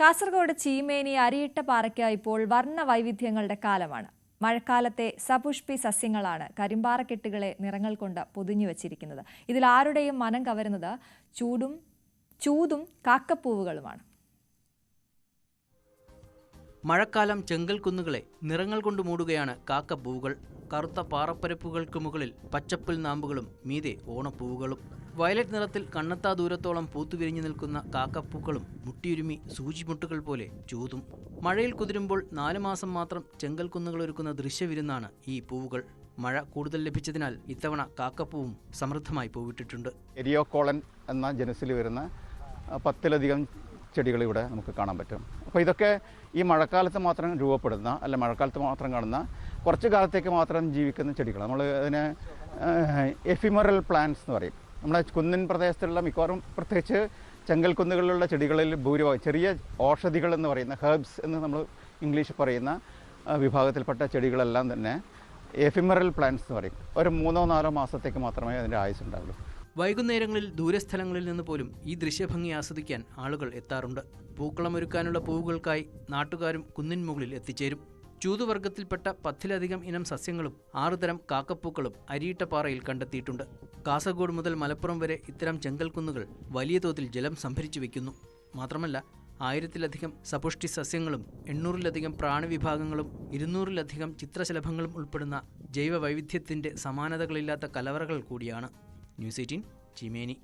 കാസർഗോഡ് ചീമേനി അരിയിട്ടപ്പാറയ്ക്ക് ഇപ്പോൾ വർണ്ണ വൈവിധ്യങ്ങളുടെ കാലമാണ്. മഴക്കാലത്തെ സപുഷ്പി സസ്യങ്ങളാണ് കരിമ്പാറക്കെട്ടുകളെ നിറങ്ങൾ കൊണ്ട് പൊതിഞ്ഞു വച്ചിരിക്കുന്നത്. ഇതിൽ ആരുടെയും മനം കവരുന്നത് ചൂതും കാക്കപ്പൂവുകളുമാണ്. മഴക്കാലം ചെങ്കൽ കുന്നുകളെ നിറങ്ങൾ കൊണ്ട് മൂടുകയാണ് കാക്കപ്പൂവുകൾ. കറുത്ത പാറപ്പരപ്പുകൾക്ക് മുകളിൽ പച്ചപ്പുൽ നാമ്പുകളും മീതെ ഓണപ്പൂവുകളും. വയലറ്റ് നിറത്തിൽ കണ്ണെത്താ ദൂരത്തോളം പൂത്തുവിരിഞ്ഞു നിൽക്കുന്ന കാക്കപ്പൂക്കളും മുട്ടിയുരുമി സൂചിമുട്ടുകൾ പോലെ ചൂതും. മഴയിൽ കുതിരുമ്പോൾ 4 മാസം മാത്രം ചെങ്കൽ കുന്നുകൾ ഒരുക്കുന്ന ദൃശ്യവിരുന്നാണ് ഈ പൂവുകൾ. മഴ കൂടുതൽ ലഭിച്ചതിനാൽ ഇത്തവണ കാക്കപ്പൂവും സമൃദ്ധമായി പൂവിട്ടിട്ടുണ്ട്. എരിയോക്കോളൻ എന്ന ജനസിൽ വരുന്ന 10ലധികം ചെടികൾ ഇവിടെ നമുക്ക് കാണാൻ പറ്റും. അപ്പോൾ ഇതൊക്കെ ഈ മഴക്കാലത്ത് മാത്രം രൂപപ്പെടുന്ന മഴക്കാലത്ത് മാത്രം കാണുന്ന കുറച്ച് കാലത്തേക്ക് മാത്രം ജീവിക്കുന്ന ചെടികൾ. നമ്മൾ അതിനെ എഫിമറൽ പ്ലാന്റ്സ് എന്ന് പറയും. നമ്മുടെ കുന്നിൻ പ്രദേശത്തുള്ള മിക്കവാറും പ്രത്യേകിച്ച് ചെങ്കൽ കുന്നുകളിലുള്ള ചെടികളിൽ ഭൂരിഭാഗം ചെറിയ ഔഷധികൾ എന്ന് പറയുന്ന ഹെർബ്സ് എന്ന് നമ്മൾ ഇംഗ്ലീഷ് പറയുന്ന വിഭാഗത്തിൽപ്പെട്ട ചെടികളെല്ലാം തന്നെ എഫിമറൽ പ്ലാന്റ്സ് എന്ന് പറയും. ഒരു 3-4 മാസത്തേക്ക് മാത്രമേ അതിൻ്റെ ആയുസ് ഉണ്ടാവുള്ളൂ. വൈകുന്നേരങ്ങളിൽ ദൂരസ്ഥലങ്ങളിൽ നിന്ന് പോലും ഈ ദൃശ്യഭംഗി ആസ്വദിക്കാൻ ആളുകൾ എത്താറുണ്ട്. പൂക്കളമൊരുക്കാനുള്ള പൂവുകൾക്കായി നാട്ടുകാരും കുന്നിൻ മുകളിൽ എത്തിച്ചേരും. ചൂതുവർഗത്തിൽപ്പെട്ട 10ലധികം ഇനം സസ്യങ്ങളും 6 തരം കാക്കപ്പൂക്കളും അരിയിട്ടപ്പാറയിൽ കണ്ടെത്തിയിട്ടുണ്ട്. കാസർഗോഡ് മുതൽ മലപ്പുറം വരെ ഇത്തരം ചെങ്കൽ കുന്നുകൾ വലിയ തോതിൽ ജലം സംഭരിച്ചു വയ്ക്കുന്നു. മാത്രമല്ല 1000-ലധികം സപുഷ്ടി സസ്യങ്ങളും 800-ലധികം പ്രാണിവിഭാഗങ്ങളും 200-ലധികം ചിത്രശലഭങ്ങളും ഉൾപ്പെടുന്ന ജൈവ വൈവിധ്യത്തിന്റെ സമാനതകളില്ലാത്ത കലവറകൾ കൂടിയാണ്. ന്യൂസ് 18 ചീമേനി.